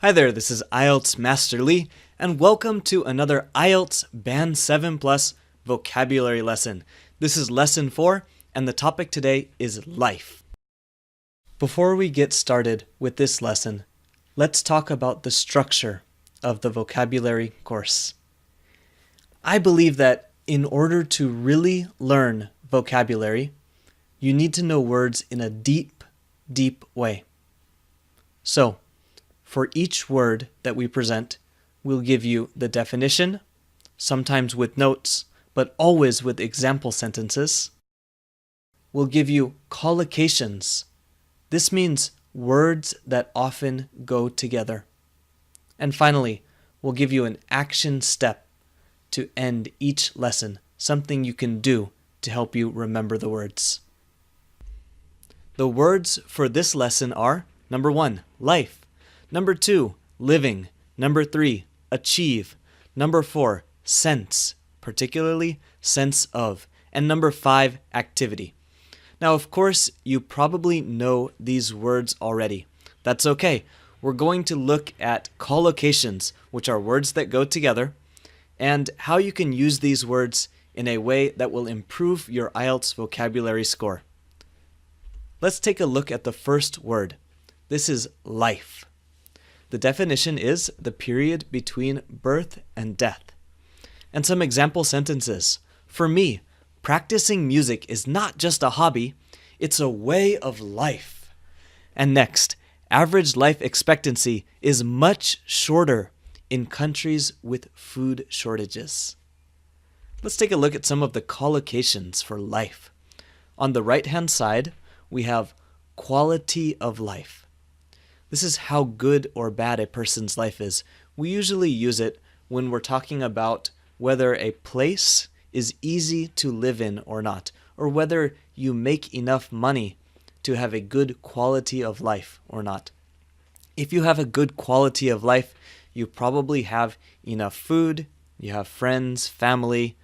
Hi there, this is IELTS Master Lee, and welcome to another IELTS Band 7 Plus vocabulary lesson. This is lesson 4, and the topic today is life. Before we get started with this lesson, let's talk about the structure of the vocabulary course. I believe that in order to really learn vocabulary, you need to know words in a deep, deep way. So, for each word that we present, we'll give you the definition, sometimes with notes, but always with example sentences. We'll give you collocations. This means words that often go together. And finally, we'll give you an action step to end each lesson, something you can do to help you remember the words. The words for this lesson are, number 1, life. Number 2, living. Number 3, achieve. Number 4, sense, particularly sense of. And number 5, activity. Now, of course, you probably know these words already. That's okay. We're going to look at collocations, which are words that go together, and how you can use these words in a way that will improve your IELTS vocabulary score. Let's take a look at the first word. This is life. The definition is the period between birth and death. And some example sentences. For me, practicing music is not just a hobby, it's a way of life. And next, average life expectancy is much shorter in countries with food shortages. Let's take a look at some of the collocations for life. On the right-hand side, we have quality of life. This is how good or bad a person's life is. We usually use it when we're talking about whether a place is easy to live in or not, or whether you make enough money to have a good quality of life or not. If you have a good quality of life, you probably have enough food, you have friends, family,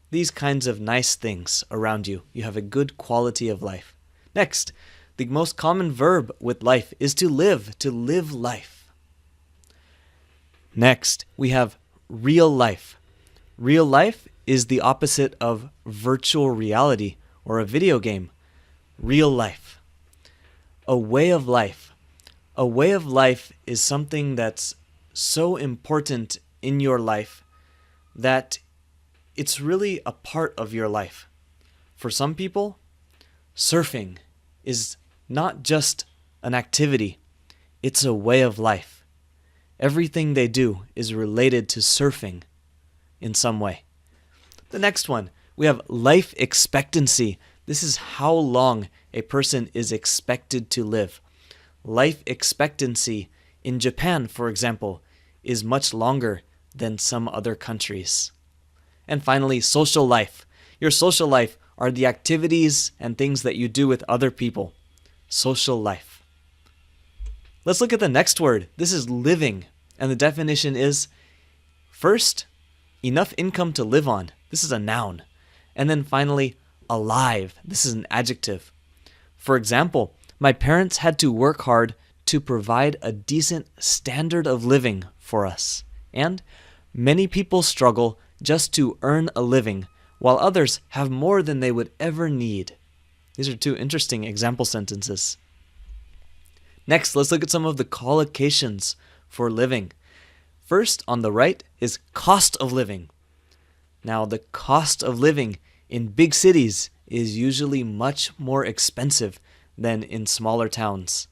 these kinds of nice things around you. You have a good quality of life. Next, the most common verb with life is to live life. Next, we have real life. Real life is the opposite of virtual reality or a video game. Real life. A way of life. A way of life is something that's so important in your life that it's really a part of your life. For some people, surfing is not just an activity, it's a way of life. Everything they do is related to surfing in some way. The next one, we have life expectancy. This is how long a person is expected to live. Life expectancy in Japan, for example, is much longer than some other countries. And finally, social life. Your social life are the activities and things that you do with other people. Social life. Let's look at the next word. This is living. And the definition is, first, enough income to live on. This is a noun. And then finally, alive. This is an adjective. For example, my parents had to work hard to provide a decent standard of living for us. And many people struggle just to earn a living, while others have more than they would ever need. These are two interesting example sentences. Next, let's look at some of the collocations for living. First, on the right, is cost of living. Now, the cost of living in big cities is usually much more expensive than in smaller towns.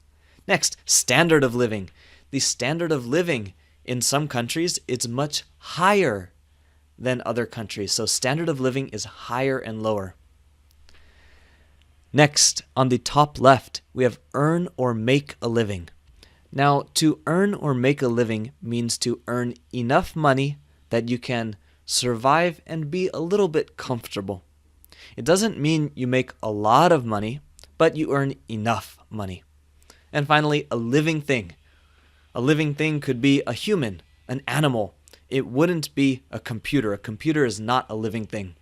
Next, standard of living. The standard of living in some countries is much higher than other countries. So standard of living is higher and lower. Next, on the top left, we have earn or make a living. Now, to earn or make a living means to earn enough money that you can survive and be a little bit comfortable. It doesn't mean you make a lot of money, but you earn enough money. And finally, a living thing. A living thing could be a human, an animal. It wouldn't be a computer. A computer is not a living thing.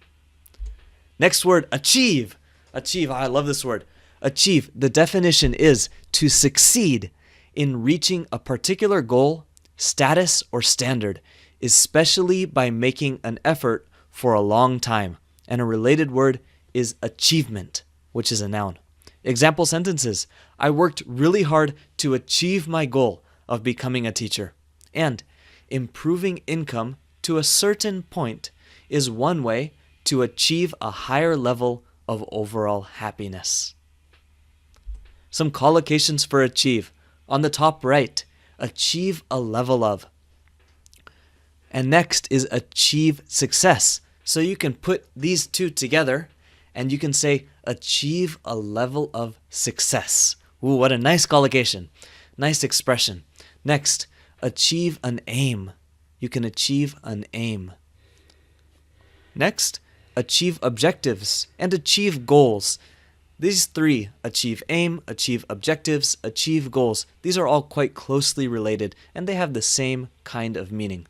Next word, achieve. Achieve, I love this word. Achieve, the definition is to succeed in reaching a particular goal, status, or standard, especially by making an effort for a long time. And a related word is achievement, which is a noun. Example sentences: I worked really hard to achieve my goal of becoming a teacher. And improving income to a certain point is one way to achieve a higher level of overall happiness. Some collocations for achieve. On the top right, achieve a level of. And next is achieve success. So you can put these two together and you can say achieve a level of success. Ooh, what a nice collocation. Nice expression. Next, achieve an aim. You can achieve an aim. Next, achieve objectives and achieve goals. These three, achieve aim, achieve objectives, achieve goals, these are all quite closely related and they have the same kind of meaning.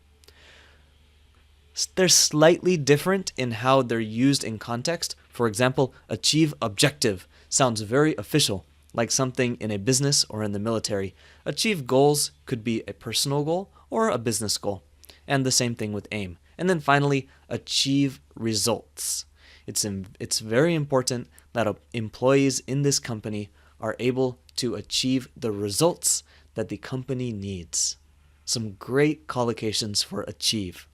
They're slightly different in how they're used in context. For example, achieve objective sounds very official, like something in a business or in the military. Achieve goals could be a personal goal or a business goal. And the same thing with aim. And then finally, achieve results. It's very important that employees in this company are able to achieve the results that the company needs. Some great collocations for achieve.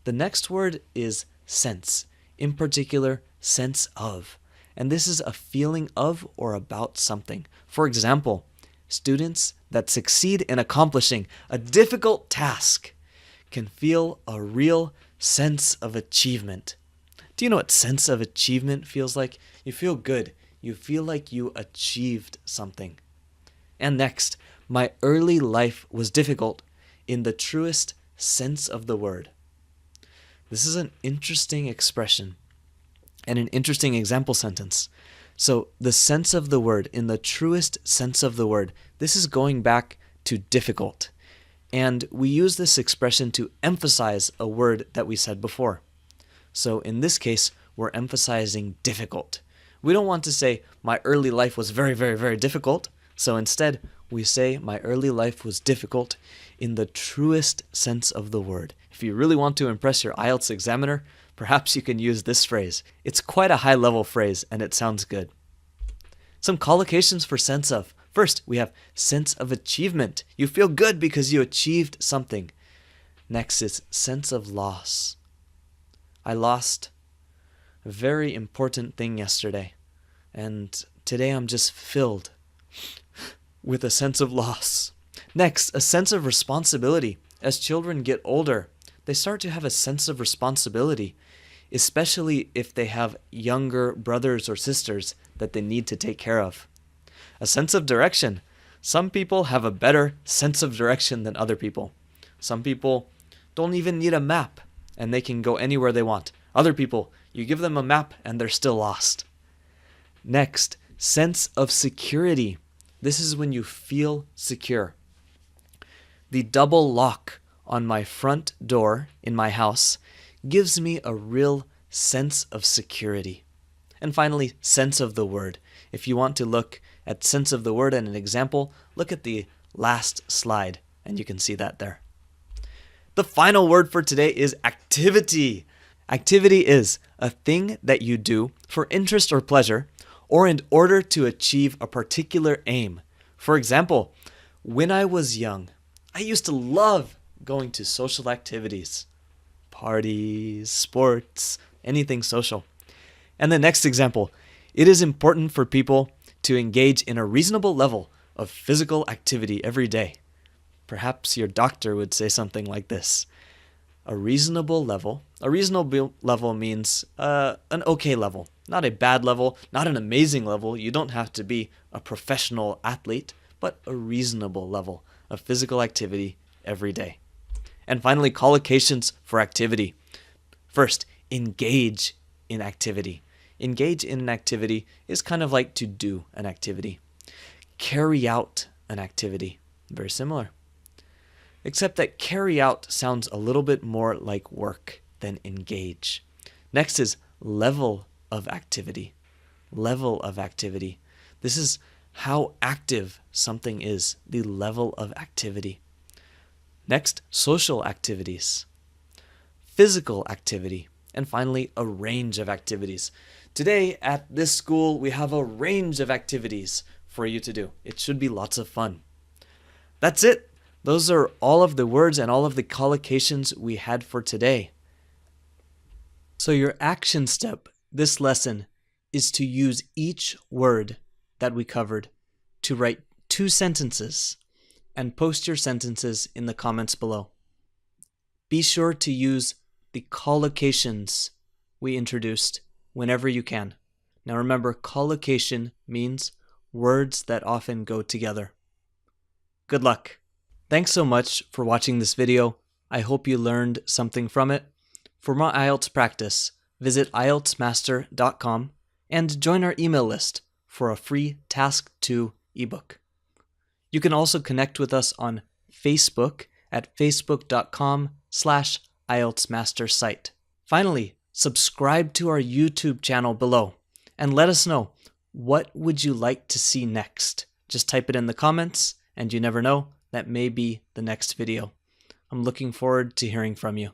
The next word is sense, in particular, sense of. And this is a feeling of or about something. For example, students that succeed in accomplishing a difficult task can feel a real sense of achievement. Do you know what sense of achievement feels like? You feel good. You feel like you achieved something. And next, my early life was difficult in the truest sense of the word. This is an interesting expression and an interesting example sentence. So the sense of the word, in the truest sense of the word, this is going back to difficult. And we use this expression to emphasize a word that we said before. So in this case, we're emphasizing difficult. We don't want to say, my early life was very, very, very difficult. So instead, we say, my early life was difficult in the truest sense of the word. If you really want to impress your IELTS examiner, perhaps you can use this phrase. It's quite a high-level phrase, and it sounds good. Some collocations for sense of. First, we have sense of achievement. You feel good because you achieved something. Next is sense of loss. I lost a very important thing yesterday, and today I'm just filled with a sense of loss. Next, a sense of responsibility. As children get older, they start to have a sense of responsibility, especially if they have younger brothers or sisters that they need to take care of. A sense of direction. Some people have a better sense of direction than other people. Some people don't even need a map and they can go anywhere they want. Other people, you give them a map and they're still lost. Next, sense of security. This is when you feel secure. The double lock on my front door in my house gives me a real sense of security. And finally, sense of the word. If you want to look at sense of the word and an example, look at the last slide and you can see that there. The final word for today is activity. Activity is a thing that you do for interest or pleasure or in order to achieve a particular aim. For example, when I was young, I used to love going to social activities, parties, sports, anything social. And the next example, it is important for people to engage in a reasonable level of physical activity every day. Perhaps your doctor would say something like this. A reasonable level means an okay level, not a bad level, not an amazing level. You don't have to be a professional athlete, but a reasonable level of physical activity every day. And finally, collocations for activity. First, engage in activity. Engage in an activity is kind of like to do an activity. Carry out an activity. Very similar. Except that carry out sounds a little bit more like work than engage. Next is level of activity. Level of activity. This is how active something is, the level of activity. Next, social activities, physical activity, and finally, a range of activities. Today at this school, we have a range of activities for you to do. It should be lots of fun. That's it. Those are all of the words and all of the collocations we had for today. So your action step this lesson is to use each word that we covered to write 2 sentences and post your sentences in the comments below. Be sure to use the collocations we introduced whenever you can. Now remember, collocation means words that often go together. Good luck. Thanks so much for watching this video. I hope you learned something from it. For more IELTS practice, visit IELTSmaster.com and join our email list for a free Task 2 ebook. You can also connect with us on Facebook at facebook.com/IELTSmaster site. Finally, subscribe to our YouTube channel below and let us know, what would you like to see next? Just type it in the comments, and you never know, that may be the next video. I'm looking forward to hearing from you.